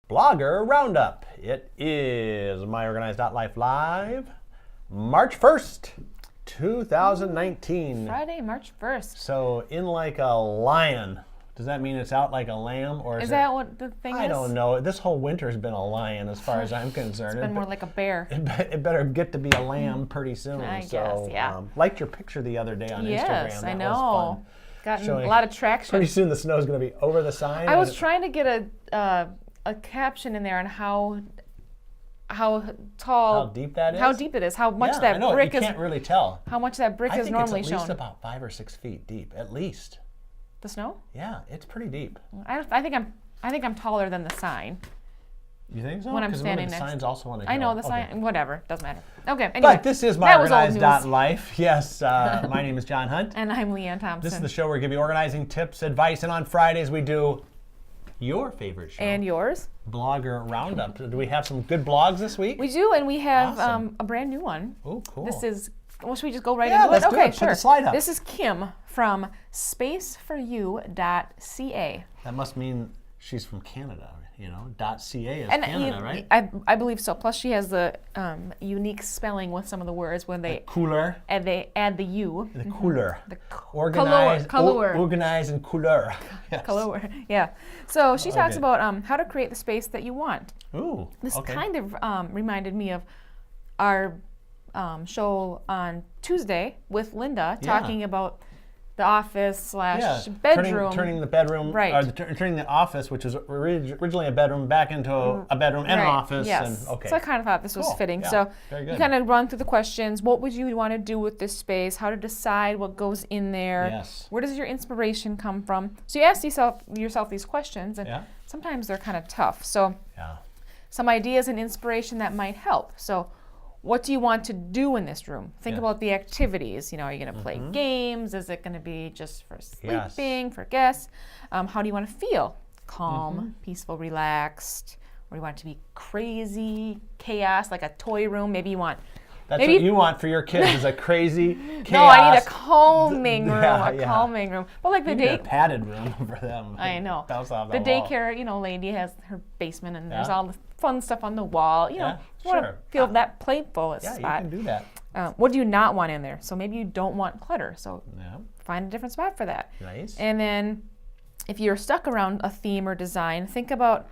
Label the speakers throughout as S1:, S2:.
S1: Blogger Roundup. It is myOrganized.life live, March 1st, 2019.
S2: Friday, March 1st.
S1: So in like a lion. Does that mean it's out like a lamb, or
S2: is that what the thing is?
S1: I don't know. This whole winter's been a lion as far as I'm concerned.
S2: It's been more like a bear.
S1: It better get to be a lamb pretty soon.
S2: I guess, yeah.
S1: Liked your picture the other day on Instagram.
S2: Yes, I know.
S1: Was fun.
S2: Gotten a lot of traction.
S1: Pretty soon the snow's going to be over the sign.
S2: I was trying to get a caption in there on how tall,
S1: how deep that is,
S2: how deep it is, how much
S1: yeah,
S2: that
S1: I know,
S2: brick
S1: you
S2: is.
S1: can't really tell.
S2: How much that brick is normally shown.
S1: I think it's at least about 5 or 6 feet deep, at least.
S2: The snow?
S1: Yeah, it's pretty deep.
S2: I think I'm taller than the sign.
S1: You think so?
S2: When I'm standing
S1: the
S2: next.
S1: sign's also on a hill.
S2: I know the sign. Whatever, doesn't matter. Okay. Anyway,
S1: but this is myOrganized.life. Yes, my name is John Hunt,
S2: and I'm Leanne Thompson.
S1: This is the show where we give you organizing tips, advice, and on Fridays we do your favorite show.
S2: And yours?
S1: Blogger Roundup. Do we have some good blogs this week?
S2: We do, and we have
S1: awesome.
S2: A brand new one.
S1: Oh, cool.
S2: This is. Well, should we just go right
S1: into
S2: it?
S1: Let's do
S2: okay,
S1: it.
S2: sure.
S1: Put the slide up.
S2: This is Kim from spaceforyou.ca.
S1: That must mean she's from Canada, you know. .ca is
S2: and
S1: Canada, right?
S2: I believe so. Plus, she has the unique spelling with some of the words when they
S1: cooler.
S2: And they add the U.
S1: The cooler.
S2: The
S1: organized,
S2: color.
S1: Organized and cooler. Yes.
S2: Color. Yeah. So she talks about how to create the space that you want.
S1: Ooh.
S2: This kind of reminded me of our show on Tuesday with Linda talking about the office / bedroom.
S1: Turning the bedroom,
S2: right.
S1: Or turning the office, which was originally a bedroom, back into a bedroom and an office.
S2: Yes.
S1: And,
S2: So I kind of thought this was fitting.
S1: Yeah.
S2: So
S1: Very good.
S2: you kind of run through the questions. What would you want to do with this space? How to decide what goes in there?
S1: Yes.
S2: Where does your inspiration come from? So you ask yourself these questions, and sometimes they're kind of tough. So some ideas and inspiration that might help. So what do you want to do in this room? Think about the activities. You know, are you going to play games? Is it going to be just for sleeping, for guests? How do you want to feel? Calm, peaceful, relaxed? Or do you want it to be crazy, chaos, like a toy room? Maybe you want...
S1: That's what you want for your kids is a crazy chaos.
S2: No, I need a calming room, calming room. But like the
S1: a padded room for them.
S2: I know.
S1: Bounce off
S2: the
S1: wall.
S2: daycare, lady has her basement and there's all the fun stuff on the wall. You know, you want to feel that playful spot.
S1: Yeah, you can do that.
S2: What do you not want in there? So maybe you don't want clutter. So find a different spot for that.
S1: Nice.
S2: And then if you're stuck around a theme or design, think about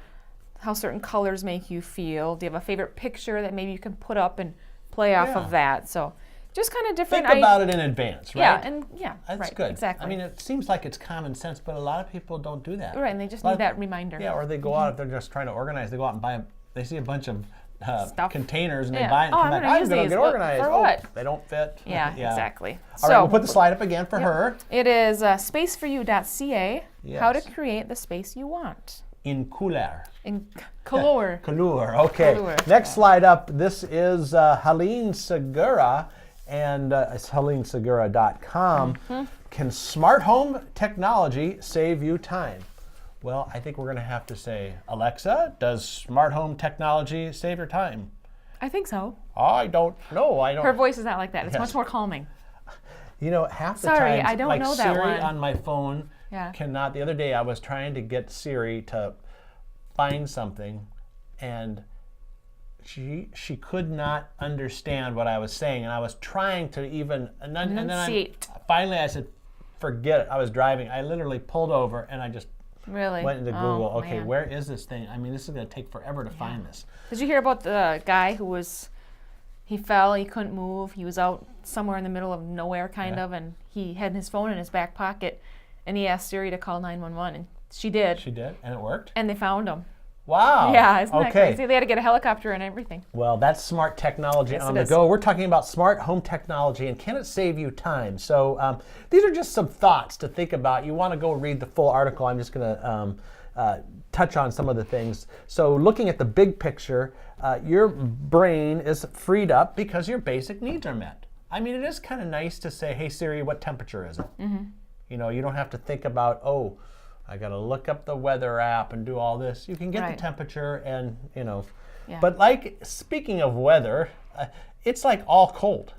S2: how certain colors make you feel. Do you have a favorite picture that maybe you can put up and play off of that? So just kind of different.
S1: Think about it in advance, right?
S2: That's
S1: good.
S2: Exactly.
S1: I mean, it seems like it's common sense, but a lot of people don't do that.
S2: Right, and they just need that reminder.
S1: Yeah, or they go out if they're just trying to organize. They go out and buy. They see a bunch of containers and they buy it and come back. I'm going to get organized.
S2: For what?
S1: They don't fit.
S2: Yeah, exactly.
S1: All right, we'll put the slide up again for her.
S2: It is spaceforyou.ca.
S1: Yes.
S2: How to create the space you want.
S1: In cooler.
S2: In color.
S1: Color, okay.
S2: Color.
S1: Next slide up. This is Helene Segura, and it's HeleneSegura.com. Can smart home technology save you time? Well, I think we're going to have to say, Alexa, does smart home technology save your time?
S2: I think so.
S1: I don't know.
S2: Her voice is not like that. It's much more calming.
S1: You know, half the time,
S2: I don't know that
S1: Siri
S2: one.
S1: on my phone cannot. The other day, I was trying to get Siri to find something, and she could not understand what I was saying, and I was trying to even finally I said, forget it. I was driving. I literally pulled over, and I just went into Google. Okay, where is this thing? I mean, this is going to take forever to find this.
S2: Did you hear about the guy who he fell, he couldn't move, he was out somewhere in the middle of nowhere and he had his phone in his back pocket, and he asked Siri to call 911, and she did.
S1: She did, and it worked?
S2: And they found him.
S1: Wow.
S2: Yeah, isn't that crazy? They had to get a helicopter and everything.
S1: Well, that's smart technology on the go. We're talking about smart home technology, and can it save you time? So these are just some thoughts to think about. You want to go read the full article. I'm just going to touch on some of the things. So looking at the big picture, your brain is freed up because your basic needs are met. I mean, it is kind of nice to say, hey, Siri, what temperature is it? You know, you don't have to think about, I got to look up the weather app and do all this. You can get the temperature and, But speaking of weather, it's like all cold.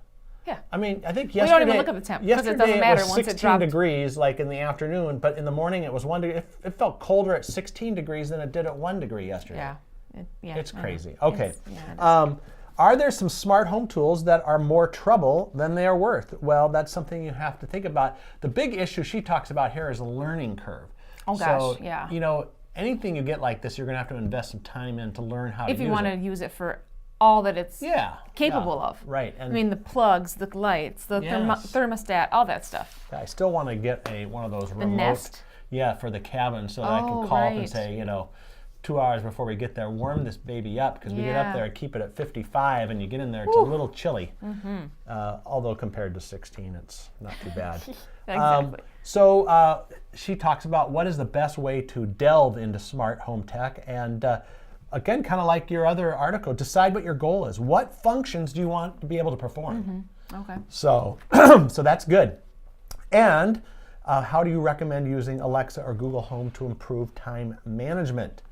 S2: Yeah.
S1: I mean, I think
S2: yesterday... We don't even look at the temp because it doesn't matter once it drops.
S1: 16 degrees like in the afternoon, but in the morning it was 1 degree. It felt colder at 16 degrees than it did at 1 degree yesterday.
S2: Yeah.
S1: It's crazy. Okay. Are there some smart home tools that are more trouble than they are worth? Well, that's something you have to think about. The big issue she talks about here is a learning curve.
S2: Oh gosh, yeah.
S1: You know, anything you get like this, you're going to have to invest some time in to learn how to use it.
S2: If you want to use it for all that it's capable of.
S1: Right.
S2: And I mean, the plugs, the lights, the thermostat, all that stuff.
S1: I still want to get one of those remote.
S2: Nest.
S1: Yeah, for the cabin, so that I can call up and say, 2 hours before we get there, warm this baby up, because we get up there and keep it at 55, and you get in there, it's a little chilly. Although compared to 16, it's not too bad.
S2: Exactly.
S1: So she talks about what is the best way to delve into smart home tech, and again, kind of like your other article, decide what your goal is. What functions do you want to be able to perform?
S2: Okay.
S1: So, so that's good. And how do you recommend using Alexa or Google Home to improve time management?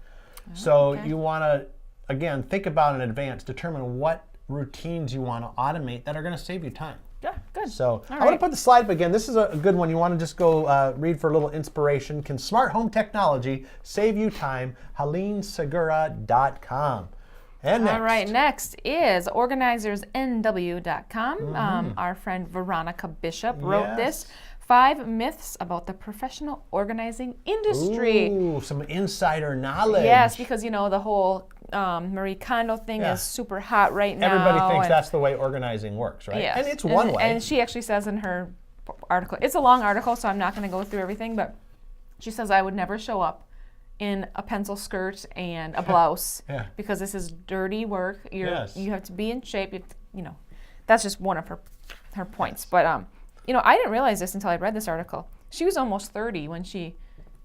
S1: So you want to, again, think about in advance, determine what routines you want to automate that are going to save you time.
S2: Yeah, good.
S1: So I want to put the slide up again. This is a good one. You want to just go read for a little inspiration. Can smart home technology save you time? HeleneSegura.com. And next.
S2: All right, next is organizersnw.com. Our friend Veronica Bishop wrote this. 5 myths about the professional organizing industry.
S1: Ooh, some insider knowledge.
S2: Yes, because the whole Marie Kondo thing is super hot right now.
S1: Everybody thinks that's the way organizing works, right?
S2: Yes.
S1: And it's one way.
S2: And she actually says in her article, it's a long article, so I'm not going to go through everything, but she says I would never show up in a pencil skirt and a blouse because this is dirty work. You have to be in shape. That's just one of her points. But I didn't realize this until I read this article. She was almost 30 when she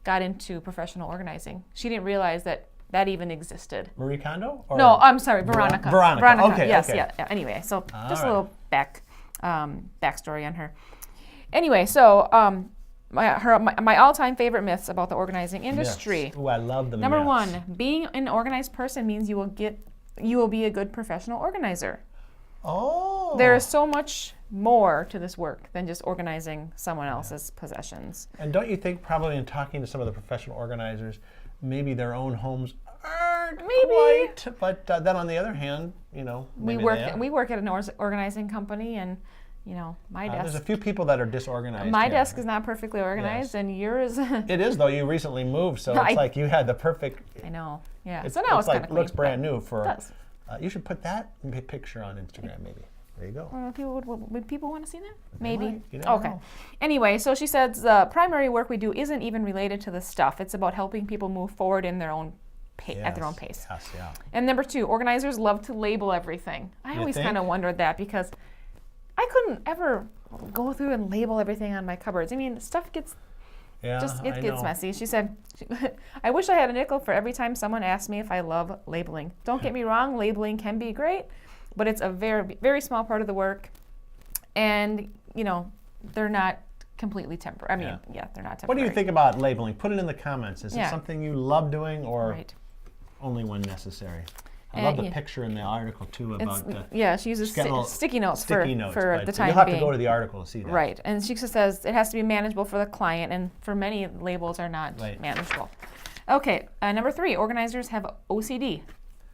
S2: got into professional organizing. She didn't realize that even existed.
S1: Marie Kondo?
S2: No, I'm sorry, Veronica.
S1: Veronica. Okay.
S2: Yes,
S1: okay.
S2: yeah. Anyway, so just a little backstory on her. Anyway, so my all-time favorite myths about the organizing industry.
S1: Yes. Ooh, I love the
S2: Number
S1: myths.
S2: 1, being an organized person means you will be a good professional organizer.
S1: Oh.
S2: There is so much more to this work than just organizing someone else's possessions.
S1: And don't you think probably in talking to some of the professional organizers, maybe their own homes aren't quite, but then on the other hand,
S2: we work at an organizing company, and my desk.
S1: There's a few people that are disorganized.
S2: My desk is not perfectly organized, and yours.
S1: It is, though. You recently moved, so it's like you had the perfect.
S2: I know. Yeah. So now it's kind of clean.
S1: Looks brand new for.
S2: It does.
S1: You should put that picture on Instagram, maybe. There you go.
S2: Would people want to see that? Maybe.
S1: Okay.
S2: Anyway, so she says the primary work we do isn't even related to the stuff. It's about helping people move forward in their own at their own pace.
S1: Yes, yeah.
S2: And number 2, organizers love to label everything. I always kind of wondered that because I couldn't ever go through and label everything on my cupboards. I mean, stuff gets gets messy. She said, I wish I had a nickel for every time someone asked me if I love labeling. Don't get me wrong, labeling can be great, but it's a very, very small part of the work. And, they're not completely temporary. I mean, they're not temporary.
S1: What do you think about labeling? Put it in the comments. Is it something you love doing or only when necessary? I love the picture in the article, too, about
S2: she uses sticky notes for the time being.
S1: You'll have to go to the article to see that.
S2: Right. And she says it has to be manageable for the client, and for many, labels are not manageable. Okay. Number 3, organizers have OCD.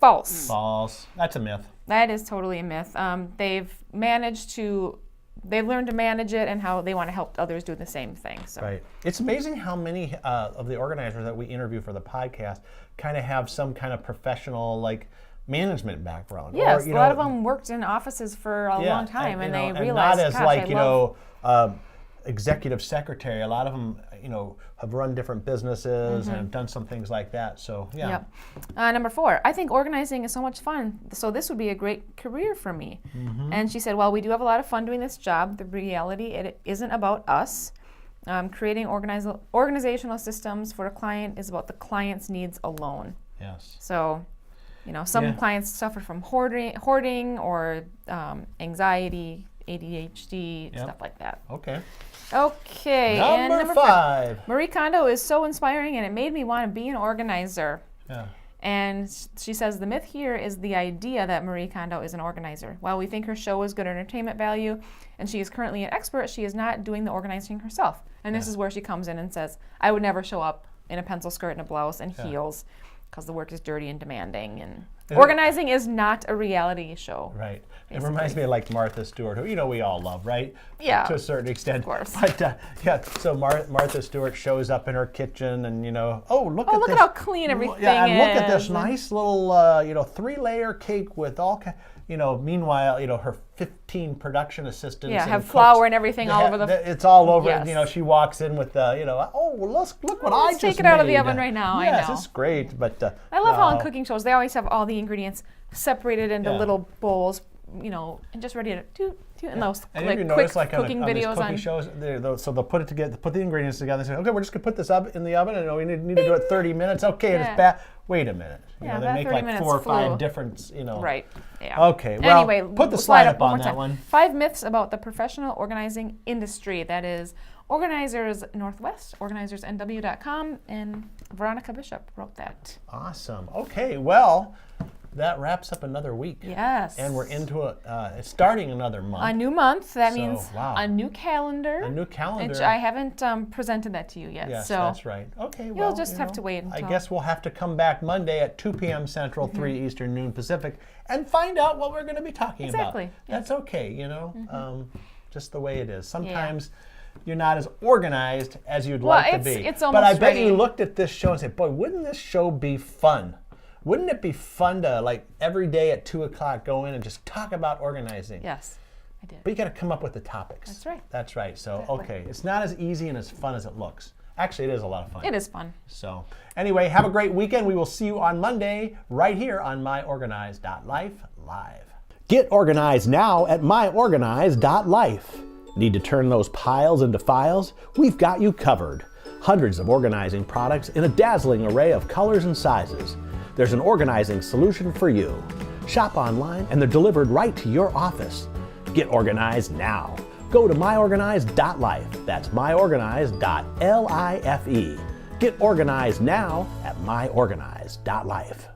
S2: False.
S1: False. That's a myth.
S2: That is totally a myth. They've learned to manage it and how they want to help others do the same thing. So.
S1: Right. It's amazing how many of the organizers that we interview for the podcast kind of have some kind of professional, management background.
S2: Yes, a lot of them worked in offices for a long time, and they realized,
S1: not as executive secretary. A lot of them, have run different businesses and have done some things like that. So yeah.
S2: Yep. Number 4, I think organizing is so much fun. So this would be a great career for me. And she said, well, we do have a lot of fun doing this job. The reality, it isn't about us. Creating organizational systems for a client is about the client's needs alone.
S1: Yes.
S2: So. Some clients suffer from hoarding or anxiety, ADHD, stuff like that.
S1: Okay.
S2: Okay.
S1: Number 5.
S2: Marie Kondo is so inspiring, and it made me want to be an organizer.
S1: Yeah.
S2: And she says the myth here is the idea that Marie Kondo is an organizer. While we think her show is good entertainment value, and she is currently an expert, she is not doing the organizing herself. And this is where she comes in and says, I would never show up in a pencil skirt and a blouse and heels. because the work is dirty and demanding. And organizing is not a reality show.
S1: Right. Basically. It reminds me of like Martha Stewart, who we all love, right?
S2: Yeah.
S1: To a certain extent.
S2: Of course.
S1: But so Martha Stewart shows up in her kitchen, and look at
S2: look
S1: this.
S2: at how clean everything
S1: yeah, and
S2: is.
S1: look at this nice little 3-layer cake with all meanwhile, her 15 production assistants.
S2: Yeah,
S1: and
S2: have
S1: cooks,
S2: flour and everything all over the.
S1: It's all over.
S2: Yes.
S1: And, she walks in with look what I just made.
S2: Take it out of the oven right now.
S1: Yes,
S2: I know.
S1: it's great. But
S2: I love how in cooking shows they always have all the ingredients separated into little bowls, and just ready to do in those
S1: and
S2: quick cooking videos
S1: on shows. So they'll put it together, put the ingredients together. And say, okay, we're just gonna put this up in the oven, and we need to do it 30 minutes. Okay, and it's bad. Wait a minute. They make like 4 or 5 different.
S2: Right. Yeah.
S1: Okay. Well,
S2: anyway,
S1: put the slide up on that one.
S2: 5 myths about the professional organizing industry. That is Organizers Northwest, organizersnw.com, and Veronica Bishop wrote that.
S1: Awesome. Okay. Well, that wraps up another week.
S2: Yes.
S1: And we're into starting another month.
S2: A new month. That means a new calendar.
S1: A new calendar.
S2: Which I haven't presented that to you yet.
S1: Yes,
S2: so
S1: that's right. Okay, well,
S2: you'll just have to wait until.
S1: I guess we'll have to come back Monday at 2 p.m. Central, 3 Eastern, noon Pacific, and find out what we're going to be talking about.
S2: Exactly.
S1: That's okay, just the way it is. Sometimes you're not as organized as you'd like to be.
S2: It's almost
S1: but I bet
S2: ready.
S1: you looked at this show and said, boy, wouldn't this show be fun? Wouldn't it be fun to, every day at 2 o'clock go in and just talk about organizing?
S2: Yes, I did.
S1: But you got to come up with the topics.
S2: That's right.
S1: That's right. So, okay, it's not as easy and as fun as it looks. Actually, it is a lot of fun.
S2: It is fun.
S1: So, anyway, have a great weekend. We will see you on Monday right here on myOrganized.life live. Get organized now at myOrganized.life. Need to turn those piles into files? We've got you covered. Hundreds of organizing products in a dazzling array of colors and sizes. There's an organizing solution for you. Shop online and they're delivered right to your office. Get organized now. Go to myOrganized.life. That's myOrganized.life. Get organized now at myOrganized.life.